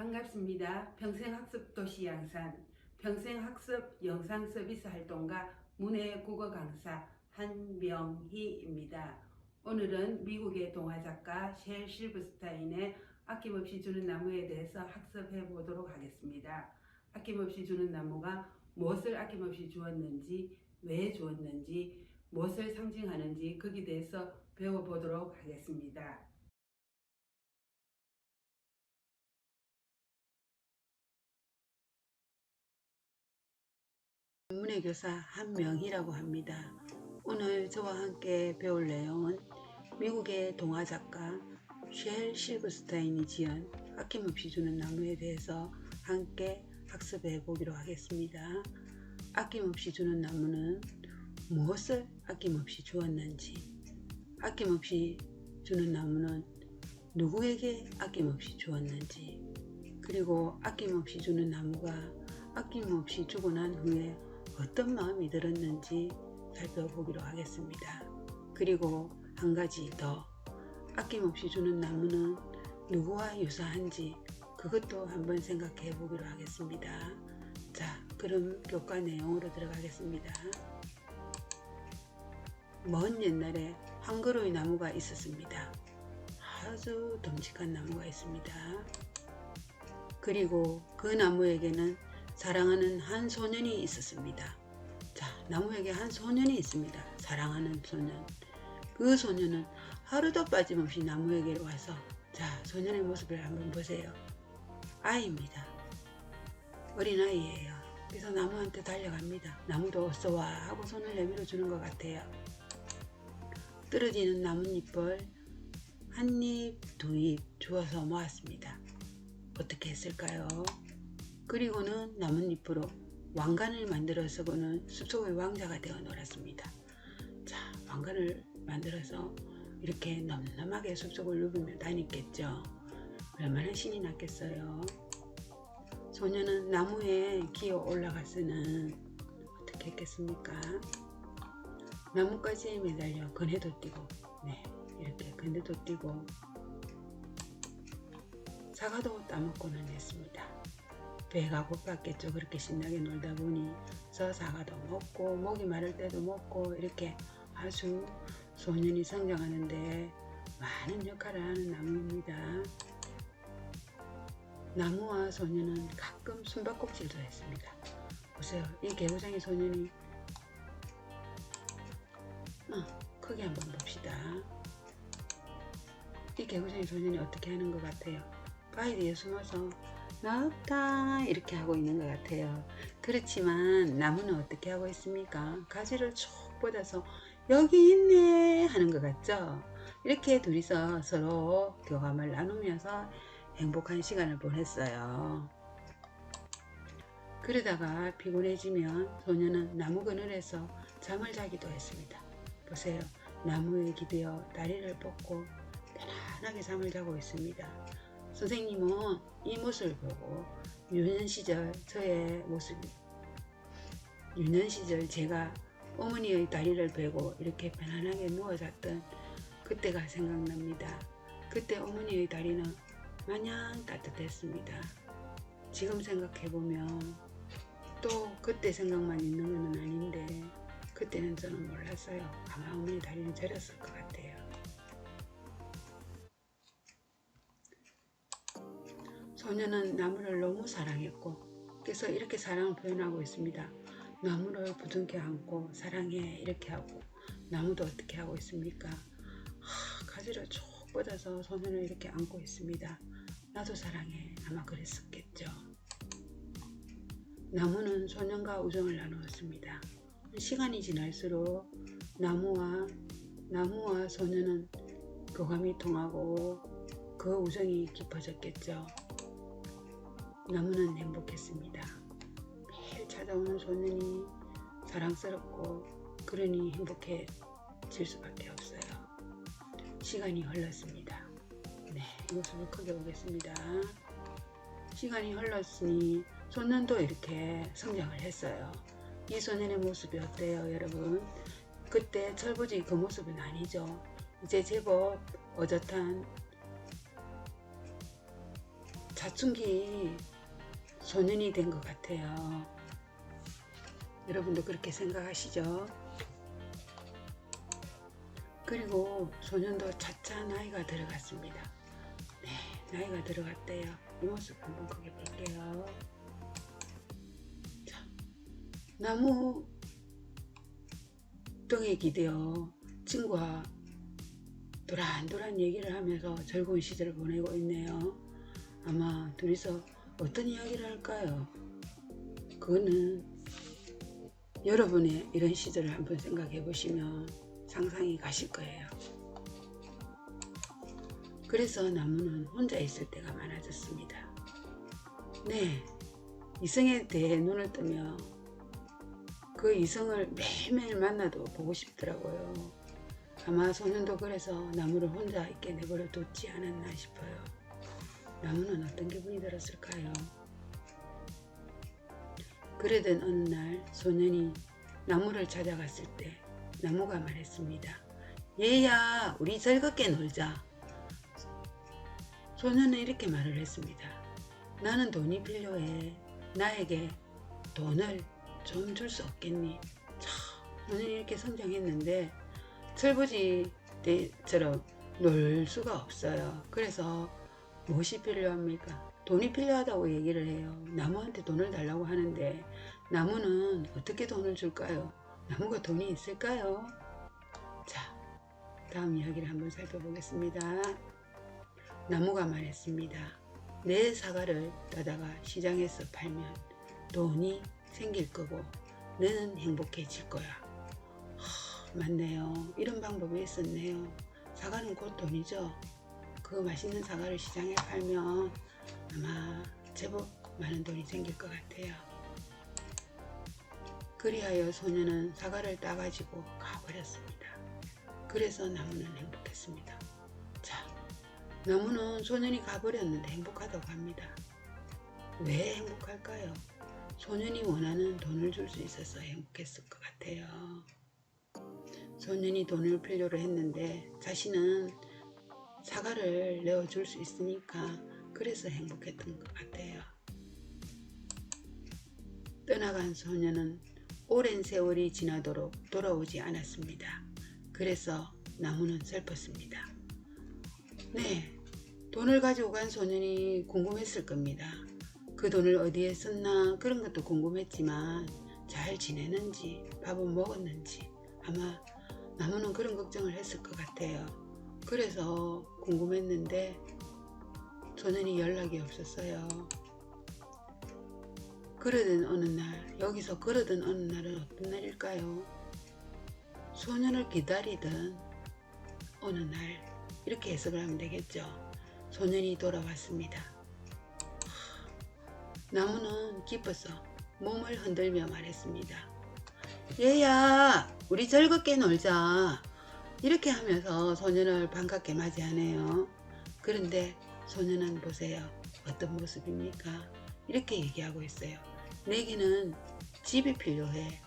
반갑습니다. 평생학습 도시 양산, 평생학습 영상 서비스 활동가 문해국어 강사 한명희입니다. 오늘은 미국의 동화작가 쉘 실버스타인의 아낌없이 주는 나무에 대해서 학습해 보도록 하겠습니다. 아낌없이 주는 나무가 무엇을 아낌없이 주었는지, 왜 주었는지, 무엇을 상징하는지 거기에 대해서 배워보도록 하겠습니다. 문해교사 한명희라고 합니다. 오늘 저와 함께 배울 내용은 미국의 동화작가 쉘 실버스타인이 지은 아낌없이 주는 나무에 대해서 함께 학습해 보기로 하겠습니다. 아낌없이 주는 나무는 무엇을 아낌없이 주었는지, 아낌없이 주는 나무는 누구에게 아낌없이 주었는지, 그리고 아낌없이 주는 나무가 아낌없이 주고 난 후에 어떤 마음이 들었는지 살펴보기로 하겠습니다. 그리고 한 가지 더, 아낌없이 주는 나무는 누구와 유사한지 그것도 한번 생각해 보기로 하겠습니다. 자, 그럼 교과 내용으로 들어가겠습니다. 먼 옛날에 한 그루의 나무가 있었습니다. 아주 듬직한 나무가 있습니다. 그리고 그 나무에게는 사랑하는 한 소년이 있었습니다. 자, 나무에게 한 소년이 있습니다. 사랑하는 소년. 그 소년은 하루도 빠짐없이 나무에게 와서, 자, 소년의 모습을 한번 보세요. 아이입니다. 어린아이예요. 그래서 나무한테 달려갑니다. 나무도 어서와 하고 손을 내밀어 주는 것 같아요. 떨어지는 나뭇잎을 한 입, 두 입 주워서 모았습니다. 어떻게 했을까요? 그리고는 나뭇잎으로 왕관을 만들어서고는 숲속의 왕자가 되어 놀았습니다. 자, 왕관을 만들어서 이렇게 넘넘하게 숲속을 누비며 다녔겠죠. 얼마나 신이 났겠어요. 소녀는 나무에 기어 올라가서는 어떻게 했겠습니까? 나뭇가지에 매달려 그네도 뛰고, 이렇게 그네도 뛰고 사과도 따먹고는 했습니다. 배가 고팠겠죠. 그렇게 신나게 놀다 보니 저 사과도 먹고 목이 마를 때도 먹고 이렇게 아주 소년이 성장하는데 많은 역할을 하는 나무입니다. 나무와 소년은 가끔 숨바꼭질도 했습니다. 보세요. 이 개구쟁이 소년이 크게 한번 봅시다. 이 개구쟁이 소년이 어떻게 하는 것 같아요? 바위 뒤에 숨어서 나왔다 이렇게 하고 있는 것 같아요. 그렇지만 나무는 어떻게 하고 있습니까? 가지를 쭉 뻗어서 여기 있네 하는 것 같죠? 이렇게 둘이서 서로 교감을 나누면서 행복한 시간을 보냈어요. 그러다가 피곤해지면 소녀는 나무 그늘에서 잠을 자기도 했습니다. 보세요. 나무에 기대어 다리를 뻗고 편안하게 잠을 자고 있습니다. 선생님은 이 모습을 보고 유년 시절 저의 모습, 유년 시절 제가 어머니의 다리를 베고 이렇게 편안하게 누워 잤던 그때가 생각납니다. 그때 어머니의 다리는 마냥 따뜻했습니다. 지금 생각해보면 또 그때 생각만 있는 건 아닌데 그때는 저는 몰랐어요. 아마 어머니 다리는 저렸을 것 같아요. 소녀는 나무를 너무 사랑했고 그래서 이렇게 사랑을 표현하고 있습니다. 나무를 부둥켜 안고 사랑해 이렇게 하고 나무도 어떻게 하고 있습니까? 가지를 쭉 뻗어서 소녀를 이렇게 안고 있습니다. 나도 사랑해 아마 그랬었겠죠. 나무는 소년과 우정을 나누었습니다. 시간이 지날수록 나무와 소년은 교감이 통하고 그 우정이 깊어졌겠죠. 나무는 행복했습니다. 매일 찾아오는 소년이 사랑스럽고 그러니 행복해질 수밖에 없어요. 시간이 흘렀습니다. 이 모습을 크게 보겠습니다. 시간이 흘렀으니 소년도 이렇게 성장을 했어요. 이 소년의 모습이 어때요, 여러분? 그때 철부지 그 모습은 아니죠. 이제 제법 어젓한 사춘기 소년이 된 것 같아요. 여러분도 그렇게 생각하시죠? 그리고 소년도 차차 나이가 들어갔습니다. 네, 나이가 들어갔대요. 이 모습 한번 크게 볼게요. 자, 나무 덩에 기대어 친구와 도란도란 얘기를 하면서 즐거운 시절을 보내고 있네요. 아마 둘이서 어떤 이야기를 할까요? 그거는 여러분의 이런 시절을 한번 생각해 보시면 상상이 가실 거예요. 그래서 나무는 혼자 있을 때가 많아졌습니다. 네, 이성에 대해 눈을 뜨며 그 이성을 매일매일 만나도 보고 싶더라고요. 아마 소년도 그래서 나무를 혼자 있게 내버려 뒀지 않았나 싶어요. 나무는 어떤 기분이 들었을까요? 그러던 어느 날 소년이 나무를 찾아갔을 때 나무가 말했습니다. 얘야, 우리 즐겁게 놀자. 소년은 이렇게 말을 했습니다. 나는 돈이 필요해. 나에게 돈을 좀 줄 수 없겠니? 소년이 이렇게 성장했는데 철부지 때처럼 놀 수가 없어요. 그래서 무엇이 필요합니까? 돈이 필요하다고 얘기를 해요. 나무한테 돈을 달라고 하는데 나무는 어떻게 돈을 줄까요? 나무가 돈이 있을까요? 자, 다음 이야기를 한번 살펴보겠습니다. 나무가 말했습니다. 내 사과를 따다가 시장에서 팔면 돈이 생길 거고 너는 행복해질 거야. 맞네요. 이런 방법이 있었네요. 사과는 곧 돈이죠. 그 맛있는 사과를 시장에 팔면 아마 제법 많은 돈이 생길 것 같아요. 그리하여 소년은 사과를 따가지고 가버렸습니다. 그래서 나무는 행복했습니다. 자, 나무는 소년이 가버렸는데 행복하다고 합니다. 왜 행복할까요? 소년이 원하는 돈을 줄 수 있어서 행복했을 것 같아요. 소년이 돈을 필요로 했는데 자신은 사과를 내어줄 수 있으니까 그래서 행복했던 것 같아요. 떠나간 소년은 오랜 세월이 지나도록 돌아오지 않았습니다. 그래서 나무는 슬펐습니다. 네, 돈을 가지고 간 소년이 궁금했을 겁니다. 그 돈을 어디에 썼나 그런 것도 궁금했지만 잘 지내는지 밥은 먹었는지 아마 나무는 그런 걱정을 했을 것 같아요. 그래서 궁금했는데 소년이 연락이 없었어요. 그러던 어느 날, 여기서 그러던 어느 날은 어떤 날일까요? 소년을 기다리던 어느 날, 이렇게 해석을 하면 되겠죠. 소년이 돌아왔습니다. 나무는 기뻐서 몸을 흔들며 말했습니다. 얘야, 우리 즐겁게 놀자. 이렇게 하면서 소년을 반갑게 맞이하네요. 그런데 소년은 보세요. 어떤 모습입니까? 이렇게 얘기하고 있어요. 내게는 집이 필요해.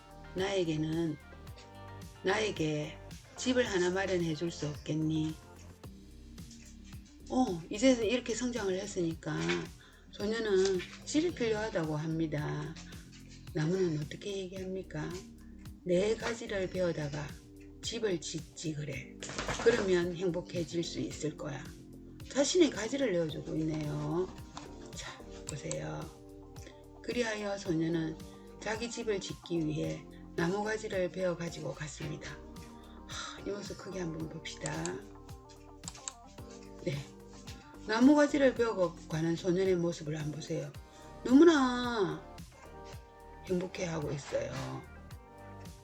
나에게 집을 하나 마련해 줄 수 없겠니? 이제 이렇게 성장을 했으니까 소년은 집이 필요하다고 합니다. 나무는 어떻게 얘기합니까? 내 가지를 베어다가 집을 짓지 그래. 그러면 행복해질 수 있을 거야. 자신의 가지를 내어주고 있네요. 자, 보세요. 그리하여 소년은 자기 집을 짓기 위해 나무가지를 베어 가지고 갔습니다. 이 모습 크게 한번 봅시다. 네, 나무가지를 베어 가는 소년의 모습을 한번 보세요. 너무나 행복해하고 있어요.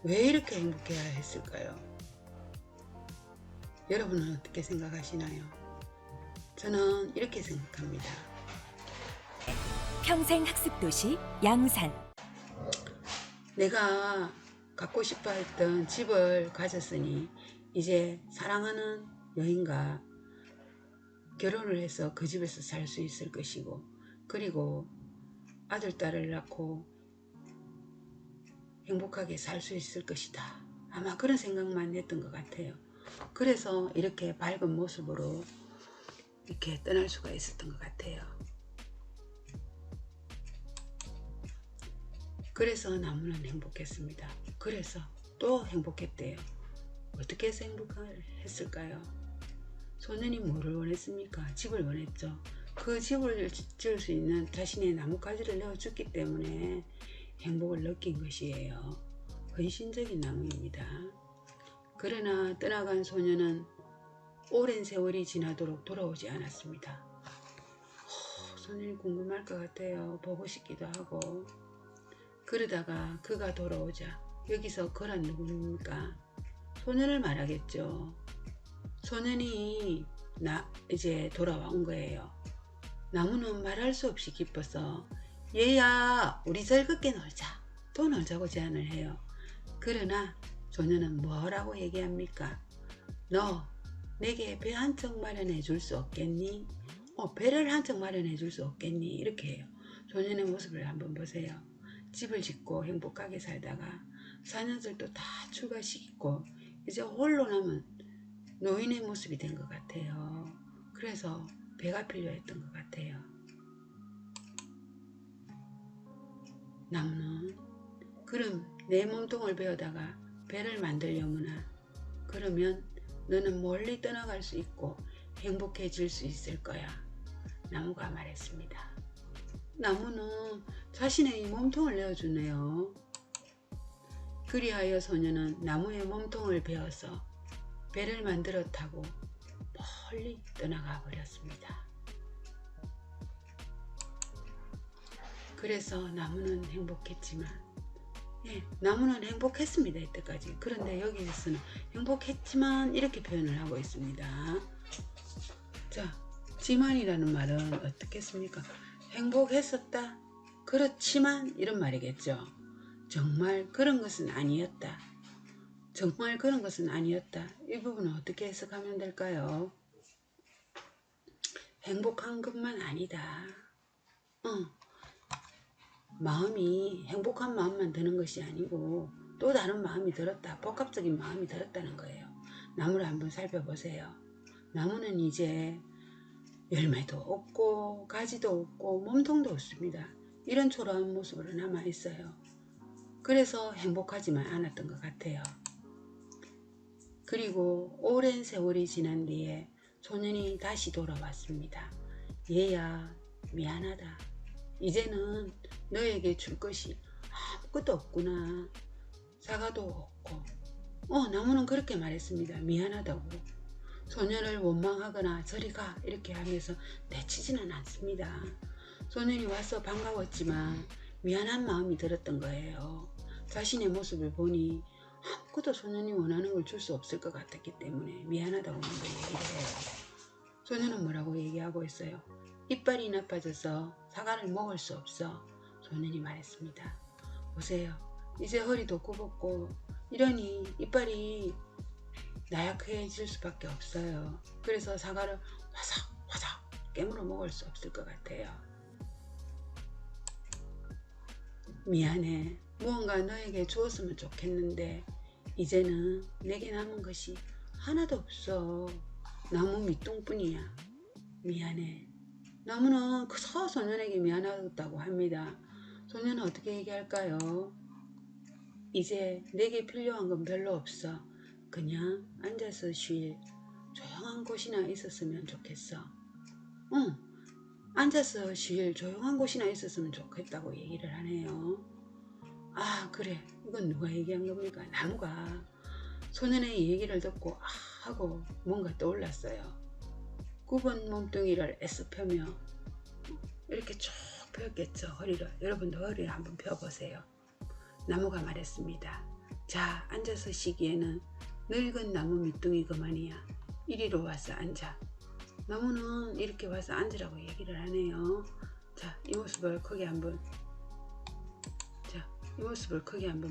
왜 이렇게 행복해야 했을까요? 여러분은 어떻게 생각하시나요? 저는 이렇게 생각합니다. 평생학습도시 양산. 내가 갖고 싶어 했던 집을 가졌으니 이제 사랑하는 여인과 결혼을 해서 그 집에서 살 수 있을 것이고, 그리고 아들, 딸을 낳고 행복하게 살 수 있을 것이다. 아마 그런 생각만 했던 것 같아요. 그래서 이렇게 밝은 모습으로 이렇게 떠날 수가 있었던 것 같아요. 그래서 나무는 행복했습니다. 그래서 또 행복했대요. 어떻게 해서 행복했을까요? 소년이 뭐를 원했습니까? 집을 원했죠. 그 집을 지을 수 있는 자신의 나뭇가지를 내어줬기 때문에 행복을 느낀 것이에요. 헌신적인 나무입니다. 그러나 떠나간 소년은 오랜 세월이 지나도록 돌아오지 않았습니다. 소년이 궁금할 것 같아요. 보고 싶기도 하고. 그러다가 그가 돌아오자 여기서 그란 누구입니까? 소년을 말하겠죠. 소년이 이제 돌아온 거예요. 나무는 말할 수 없이 기뻐서 얘야 우리 즐겁게 놀자 또 놀자고 제안을 해요. 그러나 소년은 뭐라고 얘기합니까? 너 내게 배 한 척 마련해 줄 수 없겠니? 배를 한 척 마련해 줄 수 없겠니? 이렇게 해요. 소년의 모습을 한번 보세요. 집을 짓고 행복하게 살다가 4년들도 다 출가시키고 이제 홀로 남은 노인의 모습이 된 것 같아요. 그래서 배가 필요했던 것 같아요. 나무는 그럼 내 몸통을 베어다가 배를 만들려무나 그러면 너는 멀리 떠나갈 수 있고 행복해질 수 있을 거야. 나무가 말했습니다. 나무는 자신의 이 몸통을 내어주네요. 그리하여 소년은 나무의 몸통을 베어서 배를 만들어 타고 멀리 떠나가 버렸습니다. 그래서 나무는 행복했지만 나무는 행복했습니다. 이때까지. 그런데 여기에서는 행복했지만 이렇게 표현을 하고 있습니다. 자, 지만이라는 말은 어떻겠습니까? 행복했었다. 그렇지만 이런 말이겠죠. 정말 그런 것은 아니었다. 정말 그런 것은 아니었다. 이 부분은 어떻게 해석하면 될까요? 행복한 것만 아니다. 마음이 행복한 마음만 드는 것이 아니고 또 다른 마음이 들었다. 복합적인 마음이 들었다는 거예요. 나무를 한번 살펴보세요. 나무는 이제 열매도 없고 가지도 없고 몸통도 없습니다. 이런 초라한 모습으로 남아 있어요. 그래서 행복하지만 않았던 것 같아요. 그리고 오랜 세월이 지난 뒤에 소년이 다시 돌아왔습니다. 얘야 미안하다. 이제는 너에게 줄 것이 아무것도 없구나. 사과도 없고. 나무는 그렇게 말했습니다. 미안하다고. 소년을 원망하거나 저리 가 이렇게 하면서 내치지는 않습니다. 소년이 와서 반가웠지만 미안한 마음이 들었던 거예요. 자신의 모습을 보니 아무것도 소년이 원하는 걸 줄 수 없을 것 같았기 때문에 미안하다고 먼저 얘기를 해요. 소년은 뭐라고 얘기하고 있어요? 이빨이 나빠져서 사과를 먹을 수 없어. 소년이 말했습니다. 보세요. 이제 허리도 굽었고 이러니 이빨이 나약해질 수밖에 없어요. 그래서 사과를 화삭 깨물어 먹을 수 없을 것 같아요. 미안해. 무언가 너에게 주었으면 좋겠는데 이제는 내게 남은 것이 하나도 없어. 나무 밑둥뿐이야. 미안해. 나무는 그저 소년에게 미안하다고 합니다. 소년은 어떻게 얘기할까요? 이제 내게 필요한 건 별로 없어. 그냥 앉아서 쉴 조용한 곳이나 있었으면 좋겠어. 앉아서 쉴 조용한 곳이나 있었으면 좋겠다고 얘기를 하네요. 아 그래 이건 누가 얘기한 겁니까? 나무가 소년의 얘기를 듣고 하고 뭔가 떠올랐어요. 굽은 몸뚱이를 애써 펴며 이렇게 쭉 펴겠죠. 허리를. 여러분도 허리를 한번 펴보세요. 나무가 말했습니다. 자 앉아서 쉬기에는 늙은 나무 밑둥이 그만이야. 이리로 와서 앉아. 나무는 이렇게 와서 앉으라고 얘기를 하네요. 자, 이 모습을 크게 한번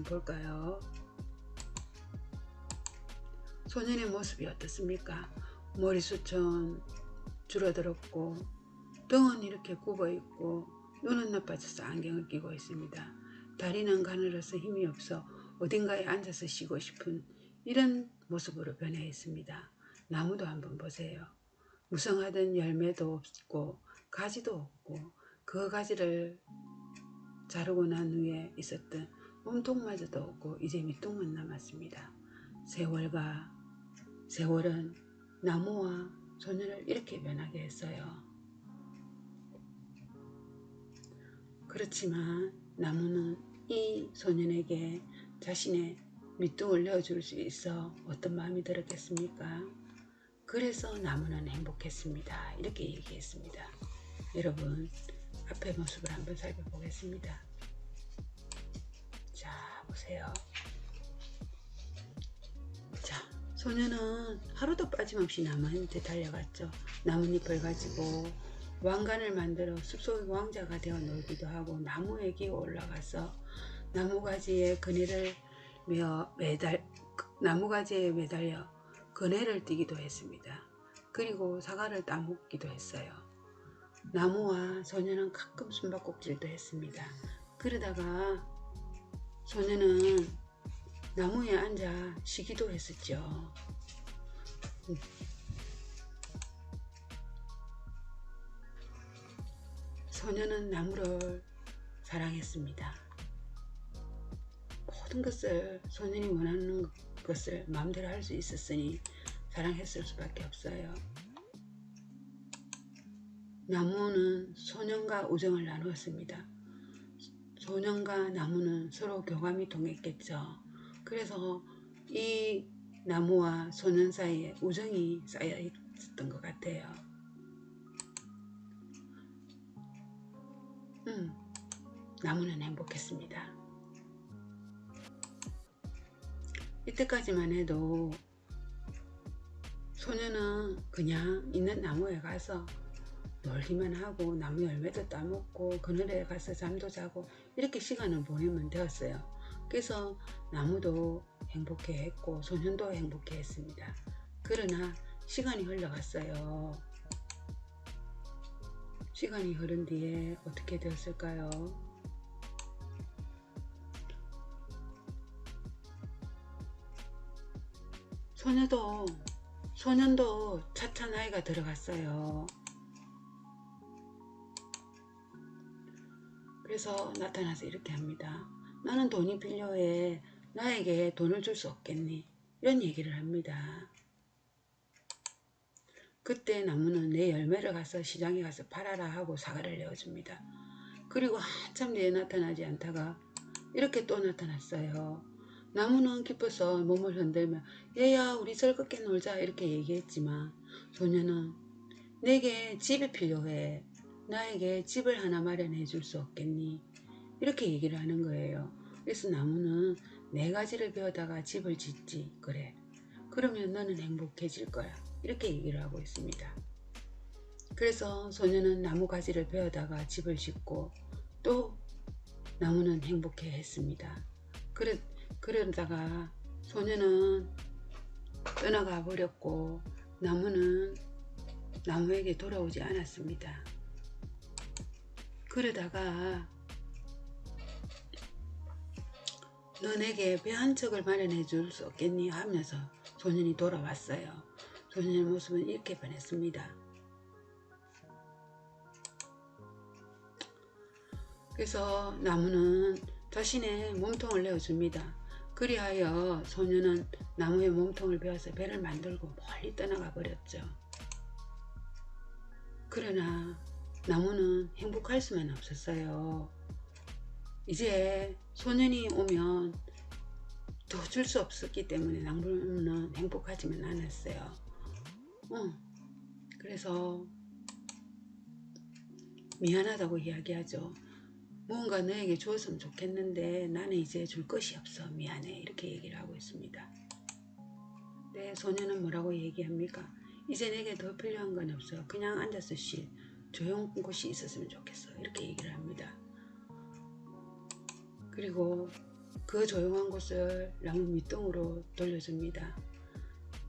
볼까요? 소년의 모습이 어떻습니까? 머리숱은 줄어들었고 등은 이렇게 굽어있고 눈은 나빠져서 안경을 끼고 있습니다. 다리는 가늘어서 힘이 없어 어딘가에 앉아서 쉬고 싶은 이런 모습으로 변해 있습니다. 나무도 한번 보세요. 무성하던 열매도 없고 가지도 없고 그 가지를 자르고 난 후에 있었던 몸통마저도 없고 이제 밑둥만 남았습니다. 세월은 나무와 소년을 이렇게 변하게 했어요. 그렇지만 나무는 이 소년에게 자신의 밑둥을 내어줄 수 있어 어떤 마음이 들었겠습니까? 그래서 나무는 행복했습니다. 이렇게 얘기했습니다. 여러분, 앞의 모습을 한번 살펴보겠습니다. 자, 보세요. 자, 소년은 하루도 빠짐없이 나무한테 달려갔죠. 나뭇잎을 가지고 왕관을 만들어 숲속의 왕자가 되어 놀기도 하고, 나무에 기어 올라가서 나무가지에 매달려 그네를 띄기도 했습니다. 그리고 사과를 따먹기도 했어요. 나무와 소년은 가끔 숨바꼭질도 했습니다. 그러다가 소년은 나무에 앉아 쉬기도 했었죠. 소년은 나무를 사랑했습니다. 모든 것을 소년이 원하는 것을 마음대로 할 수 있었으니 사랑했을 수밖에 없어요. 나무는 소년과 우정을 나누었습니다. 소년과 나무는 서로 교감이 통했겠죠. 그래서 이 나무와 소년 사이에 우정이 쌓여 있었던 것 같아요. 나무는 행복했습니다. 이때까지만 해도 소년은 그냥 있는 나무에 가서 놀기만 하고 나무 열매도 따먹고 그늘에 가서 잠도 자고 이렇게 시간을 보내면 되었어요. 그래서 나무도 행복해했고 소년도 행복해했습니다. 그러나 시간이 흘러갔어요. 시간이 흐른 뒤에 어떻게 되었을까요? 소년도 차차 나이가 들어갔어요. 그래서 나타나서 이렇게 합니다. 나는 돈이 필요해. 나에게 돈을 줄 수 없겠니? 이런 얘기를 합니다. 그때 나무는 내 열매를 가서 시장에 가서 팔아라 하고 사과를 내어줍니다. 그리고 한참 뒤에 나타나지 않다가 이렇게 또 나타났어요. 나무는 기뻐서 몸을 흔들며 얘야 우리 즐겁게 놀자 이렇게 얘기했지만 소년은 내게 집이 필요해. 나에게 집을 하나 마련해 줄 수 없겠니? 이렇게 얘기를 하는 거예요. 그래서 나무는 네 가지를 배우다가 집을 짓지. 그래. 그러면 너는 행복해질 거야. 이렇게 얘기를 하고 있습니다. 그래서 소년은 나무 가지를 베어다가 집을 짓고 또 나무는 행복해 했습니다. 그러다가 소년은 떠나가 버렸고 나무는 나무에게 돌아오지 않았습니다. 그러다가 너 내게 배 한 척을 마련해 줄 수 없겠니 하면서 소년이 돌아왔어요. 소년의 모습은 이렇게 변했습니다. 그래서 나무는 자신의 몸통을 내어줍니다. 그리하여 소년은 나무의 몸통을 베어서 배를 만들고 멀리 떠나가 버렸죠. 그러나 나무는 행복할 수만 없었어요. 이제 소년이 오면 더 줄 수 없었기 때문에 나무는 행복하지만 않았어요. 그래서 미안하다고 이야기하죠. 무언가 너에게 주었으면 좋겠는데 나는 이제 줄 것이 없어. 미안해. 이렇게 얘기를 하고 있습니다. 네, 소년은 뭐라고 얘기합니까? 이제 내게 더 필요한 건 없어. 그냥 앉아서 쉴 조용한 곳이 있었으면 좋겠어. 이렇게 얘기를 합니다. 그리고 그 조용한 곳을 나무 밑둥으로 돌려줍니다.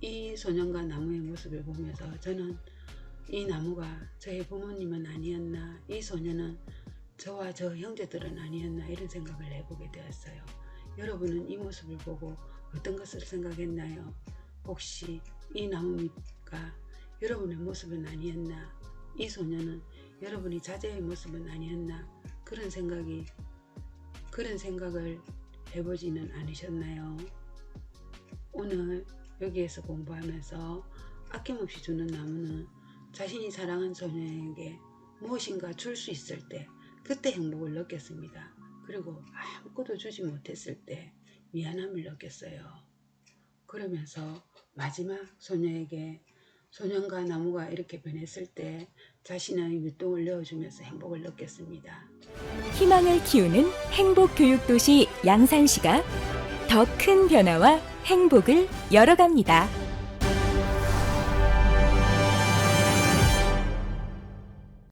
이 소년과 나무의 모습을 보면서 저는 이 나무가 저의 부모님은 아니었나, 이 소년은 저와 저 형제들은 아니었나 이런 생각을 해보게 되었어요. 여러분은 이 모습을 보고 어떤 것을 생각했나요? 혹시 이 나무가 여러분의 모습은 아니었나? 이 소년은 여러분이 자제의 모습은 아니었나? 그런 생각이 그런 생각을 해보지는 않으셨나요? 오늘 여기에서 공부하면서 아낌없이 주는 나무는 자신이 사랑한 소녀에게 무엇인가 줄 수 있을 때 그때 행복을 느꼈습니다. 그리고 아무것도 주지 못했을 때 미안함을 느꼈어요. 그러면서 마지막 소녀에게 소년과 나무가 이렇게 변했을 때 자신의 밑동을 내어주면서 행복을 느꼈습니다. 희망을 키우는 행복교육도시 양산시가 더 큰 변화와 행복을 열어갑니다.